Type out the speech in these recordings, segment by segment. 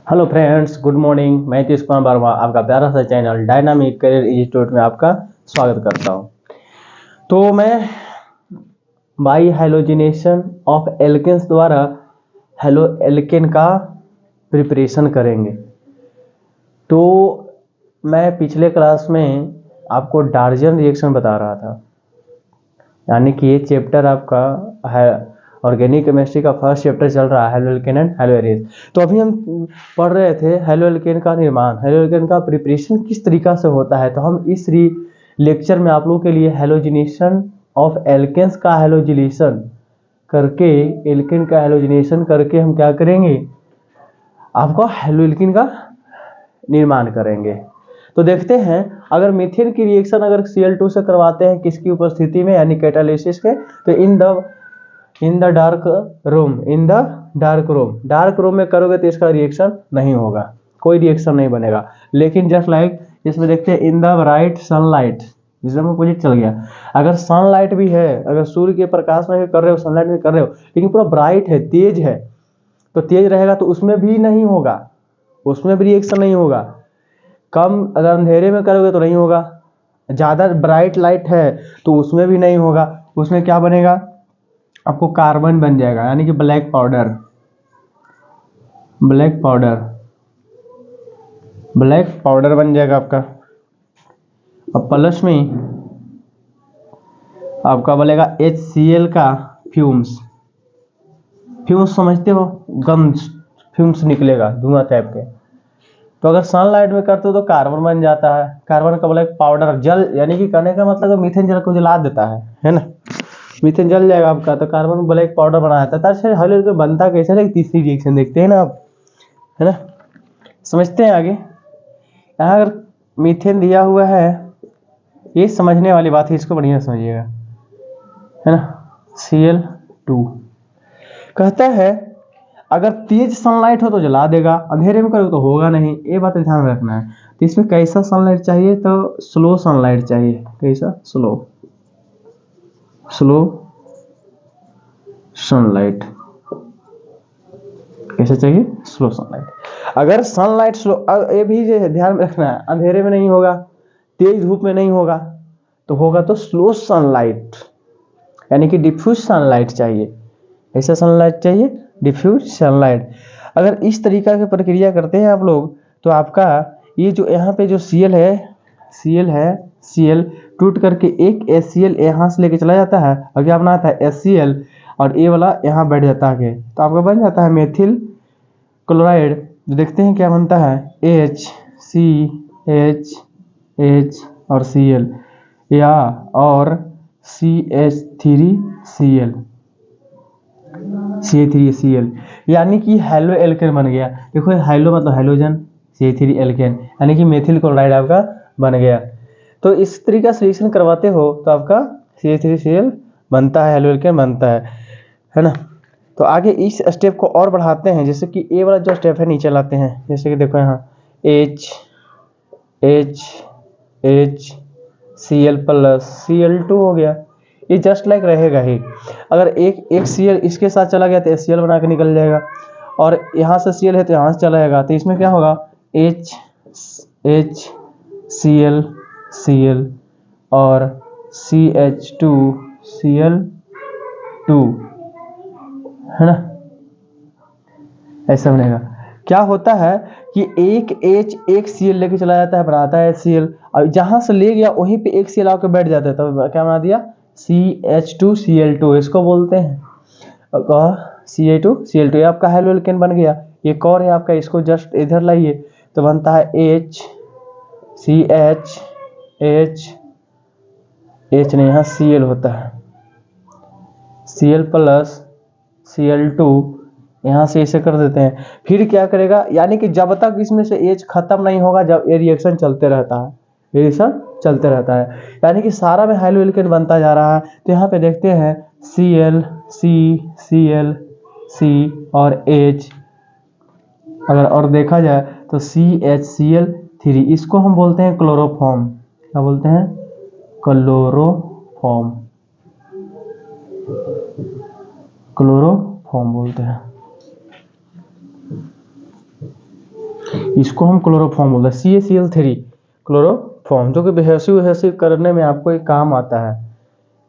Hello friends, good morning. मैं नीतीश कुमार वर्मा आपका प्यारा सा चैनल डायनामिक करियर इंस्टीट्यूट में आपका स्वागत करता हूं। तो मैं बाई हैलोजिनेशन ऑफ एल्केन्स द्वारा हेलो एल्केन का प्रिपरेशन करेंगे। तो मैं पिछले क्लास में आपको डार्जन रिएक्शन बता रहा था, यानी कि ये चैप्टर आपका है ऑर्गेनिक केमिस्ट्री का फर्स्ट चैप्टर चल रहा है, halo alkane and hello arrays. तो अभी हम पढ़ रहे थे हेलो एल्केन का निर्माण, हेलो एल्केन का प्रिपरेशन किस तरीका से होता है। तो हम इस लेक्चर में आप लोगों के लिए हेलोजिनेशन ऑफ एल्केन्स का हेलोजिनेशन करके, एल्केन का हेलोजिनेशन करके हम क्या करेंगे, आपको हेलो एल्केन का निर्माण करेंगे। तो देखते हैं, अगर मीथेन की रिएक्शन अगर Cl2 से करवाते हैं किसकी उपस्थिति में, यानी कैटालिसिस के, तो इन द डार्क रूम में करोगे तो इसका रिएक्शन नहीं होगा, कोई रिएक्शन नहीं बनेगा। लेकिन जस्ट लाइक इसमें देखते हैं इन द ब्राइट सनलाइट, जिसमें अपोजिट चल गया। अगर सनलाइट भी है, अगर सूर्य के प्रकाश में भी कर रहे हो, सनलाइट में कर रहे हो, लेकिन पूरा ब्राइट है, तेज है, तो तेज रहेगा तो उसमें भी नहीं होगा, उसमें भी रिएक्शन नहीं होगा। कम अगर अंधेरे में करोगे तो नहीं होगा, ज़्यादा ब्राइट लाइट है तो उसमें भी नहीं होगा। उसमें क्या बनेगा, आपको कार्बन बन जाएगा, यानी कि ब्लैक पाउडर बन जाएगा आपका। अब प्लस में आपका बनेगा HCl का फ्यूम्स समझते हो, गंध फ्यूम्स निकलेगा धुआं टाइप के। तो अगर सनलाइट में करते हो तो कार्बन बन जाता है, कार्बन का ब्लैक पाउडर जल, यानी कि कहने का मतलब मीथेन जल को जला देता है ना, मीथेन जल जाएगा आपका, तो कार्बन ब्लैक पाउडर बना देता है। तो हेलो एल्केन बनता कैसे है, तीसरी रिएक्शन देखते हैं ना आप, है ना, समझते हैं आगे। यहाँ अगर मीथेन दिया हुआ है, ये समझने वाली बात है, इसको बढ़िया समझिएगा, है ना। Cl2 कहता है अगर तेज सनलाइट हो तो जला देगा, अंधेरे में करोगे तो होगा नहीं, ये बात ध्यान रखना है। तो इसमें कैसा सनलाइट चाहिए, तो स्लो सनलाइट चाहिए। कैसा, स्लो सनलाइट, कैसे चाहिए, स्लो सनलाइट। अगर सनलाइट स्लो, ये भी ध्यान में रखना है, अंधेरे में नहीं होगा, तेज धूप में नहीं होगा, तो होगा तो स्लो सनलाइट, यानी कि डिफ्यूज सनलाइट चाहिए। ऐसा सनलाइट चाहिए, डिफ्यूज सनलाइट। अगर इस तरीका की प्रक्रिया करते हैं आप लोग, तो आपका ये जो यहाँ पे जो Cl है, Cl टूट करके एक HCl यहाँ से लेके चला जाता है, और क्या बनाता है HCl, और ये वाला यहाँ बैठ जाता है, तो आपका बन जाता है मेथिल क्लोराइड। देखते हैं क्या बनता है, H और Cl, या और CH3Cl, यानी कि हेलो एल्केन बन गया। देखो हेलो मतलब हेलोजन, CH3 एल्केन, यानी कि मेथिल क्लोराइड आपका बन गया। तो इस तरीका से रिएक्शन करवाते हो तो आपका CH3Cl बनता है, हेलो एल्केन बनता है ना। तो आगे इस स्टेप को और बढ़ाते हैं, जैसे कि ए वाला जो स्टेप है नीचे लाते हैं, जैसे कि देखो यहाँ Cl प्लस Cl2 हो गया। ये जस्ट लाइक रहेगा ही। अगर एक Cl इसके साथ चला गया तो HCl बना के निकल जाएगा, और यहाँ से Cl है तो यहाँ से चला जाएगा, तो इसमें क्या होगा, Cl और CH2Cl2, है ना, ऐसा बनेगा। क्या होता है कि एक Cl लेके चला जाता है, बनाता है Cl, और जहां से ले गया वहीं पे एक Cl आकर बैठ जाता है, तो क्या बना दिया, CH2Cl2, इसको बोलते हैं CH2Cl2। ये आपका हेलो एल्केन बन गया। एक और है आपका, इसको जस्ट इधर लाइए, तो बनता है H नहीं, यहाँ Cl होता है, Cl प्लस Cl2, यहाँ से इसे कर देते हैं। फिर क्या करेगा, यानी कि जब तक इसमें से H खत्म नहीं होगा, जब ये रिएक्शन चलते रहता है, यानी कि सारा में हेलो एल्केन बनता जा रहा है। तो यहाँ पे देखते हैं Cl C और H, अगर और देखा जाए तो CHCl3, इसको हम बोलते हैं क्लोरोफॉर्म। क्या बोलते हैं, क्लोरोफॉर्म बोलते हैं। इसको हम क्लोरोफॉर्म बोलते हैं, CaCl3 क्लोरोफॉर्म, जो कि बेहोशी करने में आपको एक काम आता है।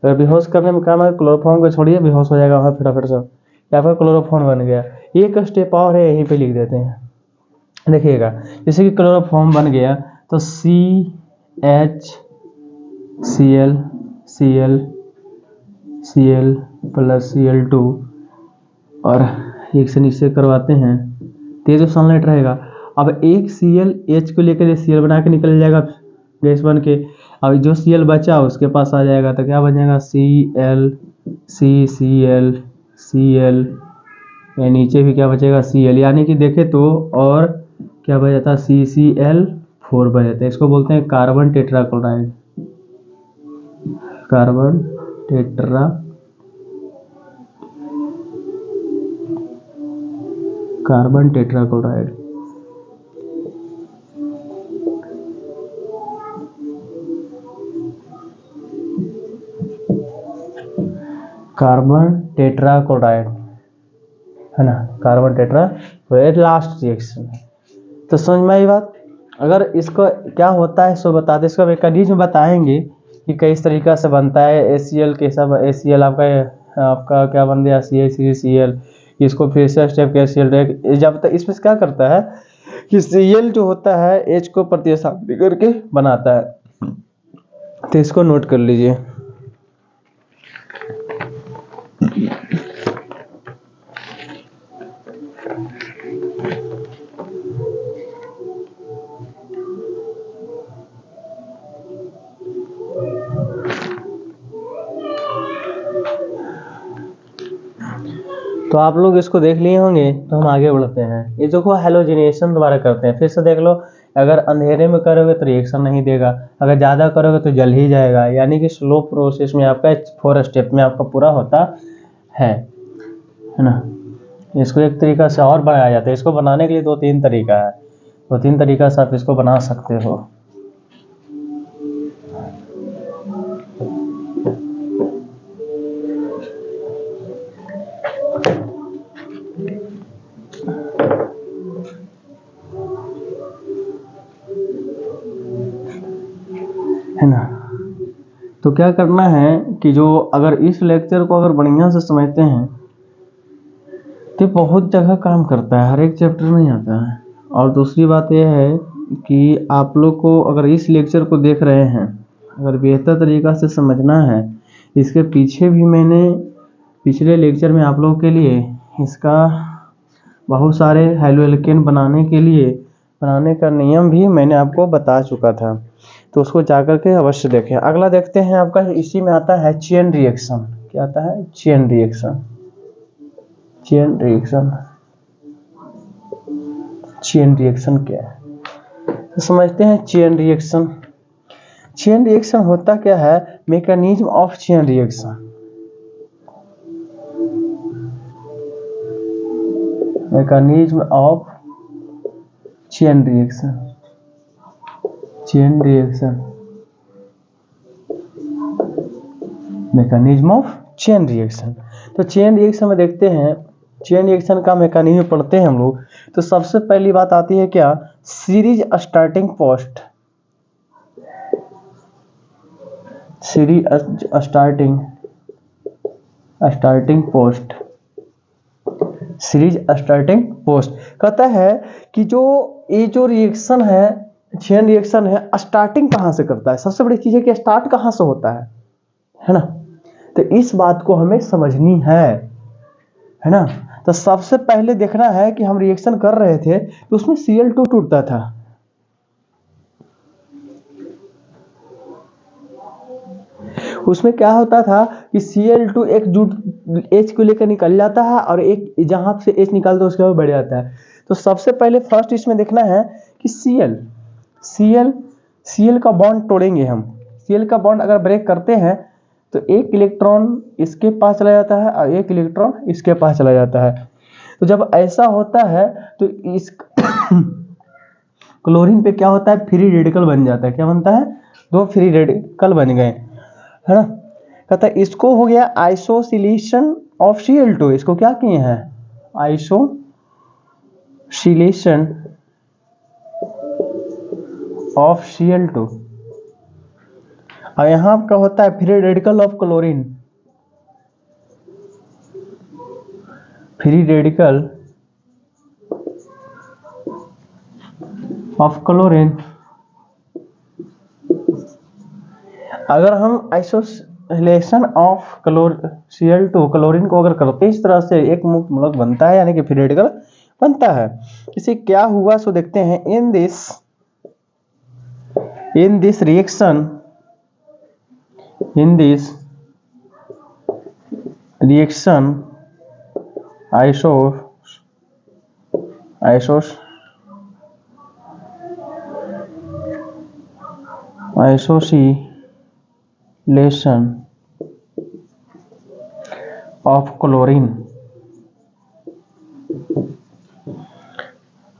अगर बेहोश करने में काम है, क्लोरोफॉर्म को छोड़िए, बेहोश हो जाएगा वहाँ फटाफट से, या फिर क्लोरोफॉर्म बन गया। एक स्टेप और है, यहीं पे लिख देते हैं, देखिएगा। जैसे कि क्लोरोफॉर्म बन गया तो CHCl Cl प्लस Cl2 और एक से नीचे करवाते हैं, तो ये जो सनलाइट रहेगा, अब एक ClH को लेकर Cl बना के निकल जाएगा गैस बन के। अब जो Cl बचा उसके पास आ जाएगा, तो क्या बन जाएगा Cl Cl, या नीचे भी क्या बचेगा Cl, यानी कि देखे तो और क्या बच जाता है CCl4 बच जाता है। इसको बोलते हैं carbon tetrachloride, carbon tetrachloride. Carbon tetrachloride है ना, कार्बन टेट्राक्लोराइड लास्ट रिएक्शन है। तो समझ में आई बात। अगर इसको क्या होता है सो बता दे, इसका मैकेनिज्म बताएंगे कि किस तरीका से बनता है। ACl के सब ACl आपका क्या बन गया CaCl, इसको फिर से स्टेप के ACl, जब तक इसमें क्या करता है कि Cl जो होता है H को प्रतिस्थापित करके बनाता है। तो इसको नोट कर लीजिए। तो आप लोग इसको देख लिए होंगे, तो हम आगे बढ़ते हैं। ये देखो हैलोजिनेशन दोबारा करते हैं, फिर से देख लो। अगर अंधेरे में करोगे तो रिएक्शन नहीं देगा, अगर ज़्यादा करोगे तो जल ही जाएगा। यानी कि स्लो प्रोसेस में आपका 4 स्टेप में आपका पूरा होता है ना। इसको एक तरीका से और बनाया जाता है। इसको बनाने के लिए 2-3 तरीका है, 2-3 तरीका से आप इसको बना सकते हो। है ना। तो क्या करना है कि जो अगर इस लेक्चर को अगर बढ़िया से समझते हैं तो बहुत जगह काम करता है, हर एक चैप्टर में आता है। और दूसरी बात यह है कि आप लोग को अगर इस लेक्चर को देख रहे हैं, अगर बेहतर तरीक़ा से समझना है, इसके पीछे भी मैंने पिछले लेक्चर में आप लोगों के लिए इसका बहुत सारे हैलोएल्केन बनाने का नियम भी मैंने आपको बता चुका था, तो उसको जाकर के अवश्य देखें। अगला देखते हैं, आपका इसी में आता है चेन रिएक्शन। क्या आता है? Chain reaction. चेन रिएक्शन क्या है तो समझते हैं। चेन रिएक्शन होता क्या है? Mechanism of chain reaction. Mechanism of chain reaction, mechanism of chain reaction. तो चेन रिएक्शन में देखते हैं, चेन रिएक्शन का मैकेनिज्म पढ़ते हैं हम लोग। तो सबसे पहली बात आती है क्या? Series starting post. Series starting post कहता है कि जो ये जो रिएक्शन है, चेन रिएक्शन है, स्टार्टिंग कहाँ से करता है। सबसे बड़ी चीज है कि स्टार्ट कहाँ से होता है ना। तो इस बात को हमें समझनी है ना। तो सबसे पहले देखना है कि हम रिएक्शन कर रहे थे तो उसमें Cl2 टूटता था। उसमें क्या होता था कि Cl2 एक जुट H को लेकर निकल जाता है और एक जहां से H निकलता है उसके बाद बढ़ जाता है। तो सबसे पहले फर्स्ट इसमें देखना है कि Cl का बॉन्ड तोड़ेंगे हम। Cl का बॉन्ड अगर ब्रेक करते हैं तो एक इलेक्ट्रॉन इसके पास चला जाता है और एक इलेक्ट्रॉन इसके पास चला जाता है। तो जब ऐसा होता है तो इस क्लोरीन पे क्या होता है? फ्री रेडिकल बन जाता है। क्या बनता है? 2 फ्री रेडिकल बन गए, है ना। कहता है इसको हो गया आइसोसिलेशन ऑफ Cl2। इसको क्या किए हैं? आइसोसिलेशन ऑफ Cl2। और यहाँ आपका होता है free radical of chlorine, free radical of chlorine. अगर हम आइसोलेशन ऑफ Cl2 क्लोरीन को अगर करते इस तरह से एक मुक्त मूलक बनता है, यानी कि फ्री रेडिकल बनता है। इसे क्या हुआ सो देखते हैं। In this reaction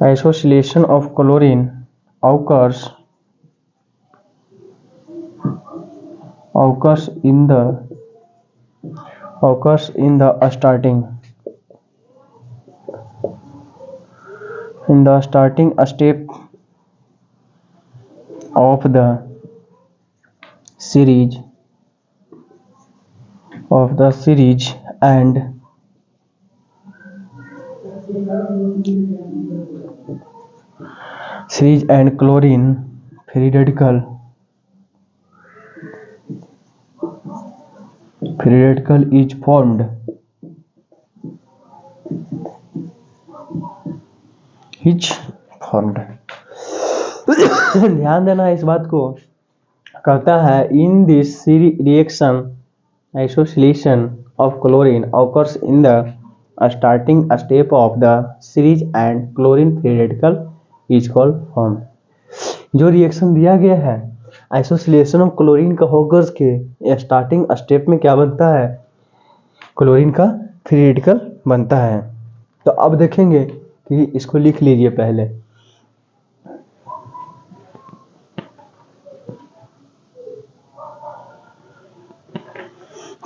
isolation of chlorine occurs in the starting step of the series and chlorine free radical is formed। ध्यान देना इस बात को। कहता है in this reaction isolation of chlorine occurs in the starting step of the series and chlorine free radical is called formed। जो reaction दिया गया है आइसोसिलेशन ऑफ क्लोरीन का होकर के स्टार्टिंग स्टेप में क्या बनता है, क्लोरीन का फ्री रेडिकल बनता है। तो अब देखेंगे कि इसको लिख लीजिए पहले।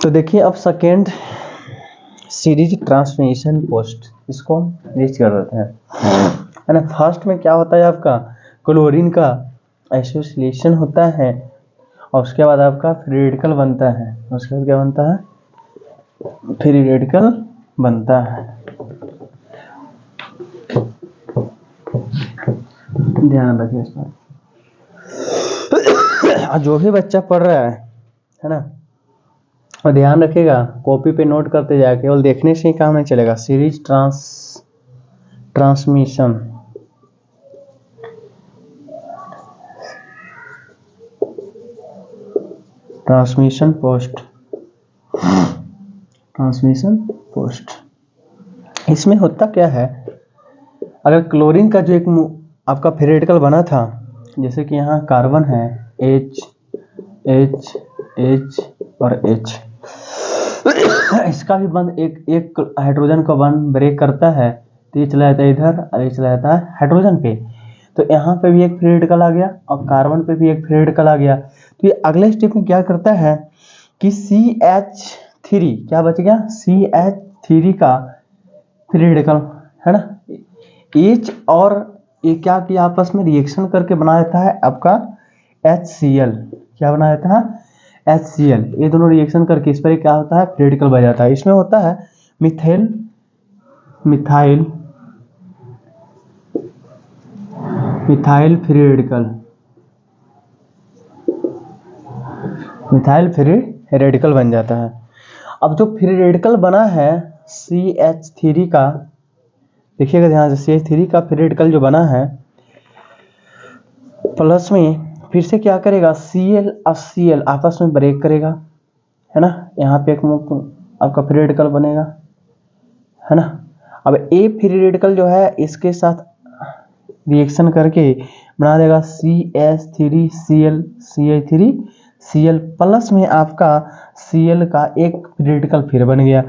तो देखिए अब सेकेंड सीरीज ट्रांसमिशन पोस्ट, इसको हम रीच कर देते हैं, है ना। फर्स्ट में क्या होता है आपका क्लोरीन का आइसोसिलेशन होता है और उसके बाद आपका फ्री रेडिकल बनता है। उसके बाद क्या बनता है, फ्री रेडिकल बनता है। ध्यान रखिए इस बात। जो भी बच्चा पढ़ रहा है ना, और ध्यान रखिएगा कॉपी पे नोट करते जाए, केवल देखने से ही काम नहीं चलेगा। सीरीज ट्रांसमिशन पोस्ट इसमें होता क्या है, अगर क्लोरीन का जो एक आपका फ्री रेडिकल बना था, जैसे कि यहाँ कार्बन है H और H, इसका भी बंद एक हाइड्रोजन का बंद ब्रेक करता है, तो ये चला जाता है इधर और ये चला जाता है हाइड्रोजन पे। तो यहाँ पे भी एक फ्री रेडिकल आ गया और कार्बन पे भी एक फ्री रेडिकल आ गया। तो ये अगले स्टेप में क्या करता है कि CH3 क्या बच गया, CH3 का फ्री रेडिकल, है ना। H और ये क्या किया आपस में रिएक्शन करके बनाया था है आपका HCl। क्या बनाया था, HCl। ये दोनों रिएक्शन करके इस पर क्या होता है, फ्री रेडिकल बन जाता है। इसमें होता है मिथाइल फ्री रेडिकल बन जाता है। अब जो फ्री रेडिकल बना है CH3 का, देखिएगा ध्यान से, CH3 का फ्री रेडिकल जो बना है प्लस में फिर से क्या करेगा, Cl और Cl आपस में ब्रेक करेगा, है ना। यहाँ पे एक मुक्त आपका फ्री रेडिकल बनेगा, है ना। अब ए फ्री रेडिकल जो है इसके साथ रिएक्शन करके बना देगा CH3Cl प्लस में आपका Cl का एक फ्री रेडिकल फिर बन गया,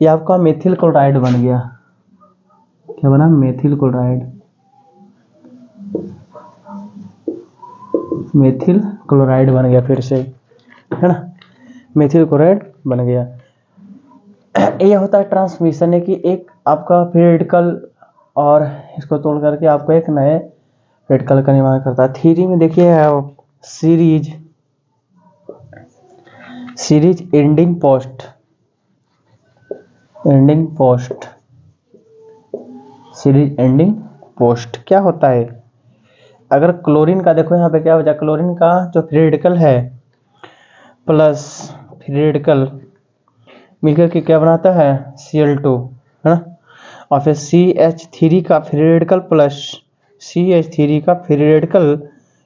ये आपका मेथिल क्लोराइड बन गया। क्या बना, मेथिल क्लोराइड बन गया फिर से, है ना, मेथिल क्लोराइड बन गया। ये होता है ट्रांसमिशन है कि एक आपका फ्री रेडिकल और इसको तोड़ करके आपको एक नए रेडिकल का निर्माण करता है। थ्योरी में देखिए series ending post series ending post क्या होता है? अगर क्लोरीन का देखो यहाँ पे क्या हो जाए, क्लोरीन का जो फ्री रेडिकल है प्लस फ्री रेडिकल मिलकर के क्या बनाता है Cl2 है ना, और फिर CH3 का फ्री रेडिकल प्लस CH3 का फ्री रेडिकल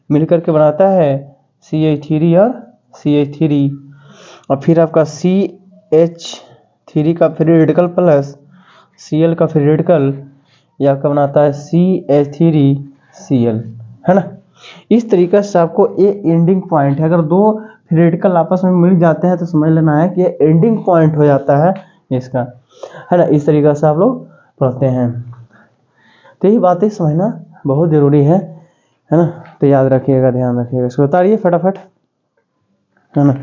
मिलकर के बनाता है CH3 और CH3, और फिर आपका CH3 का फ्री रेडिकल प्लस Cl का फ्री रेडिकल यह आपका बनाता है CH3Cl है ना। इस तरीके से आपको ये एंडिंग पॉइंट है, अगर दो फ्री रेडिकल आपस में मिल जाते हैं तो समझ लेना है कि ये एंडिंग पॉइंट हो जाता है इसका, है ना। इस तरीके से आप लोग पढ़ते हैं, तो यही बातें समझना बहुत ज़रूरी है ना। तो याद रखिएगा, ध्यान रखिएगा, इसको उतारिए फटाफट, है ना।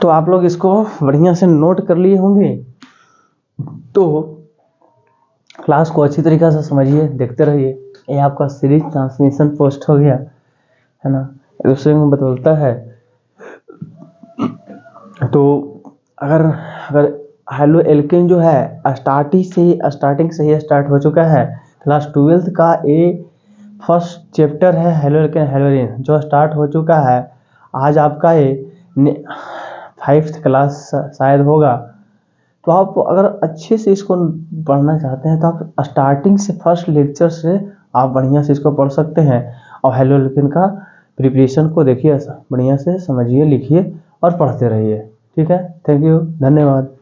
तो आप लोग इसको बढ़िया से नोट कर लिए होंगे, तो क्लास को अच्छी तरीके से समझिए, देखते रहिए। ये आपका सीरीज ट्रांसमिशन पोस्ट हो गया, है ना, दूसरे में बदलता है। तो अगर हेलो एल्केन जो है स्टार्टिंग से ही स्टार्ट हो चुका है, क्लास 12th का ये फर्स्ट चैप्टर है हेलो एल्केन हेलोरिन जो स्टार्ट हो चुका है। आज आपका ये 5th क्लास शायद होगा। तो आप अगर अच्छे से इसको पढ़ना चाहते हैं तो आप स्टार्टिंग से फर्स्ट लेक्चर से आप बढ़िया से इसको पढ़ सकते हैं, और हेलो एल्केन का प्रिपरेशन को देखिए, बढ़िया से समझिए, लिखिए और पढ़ते रहिए। ठीक है, थैंक यू, धन्यवाद।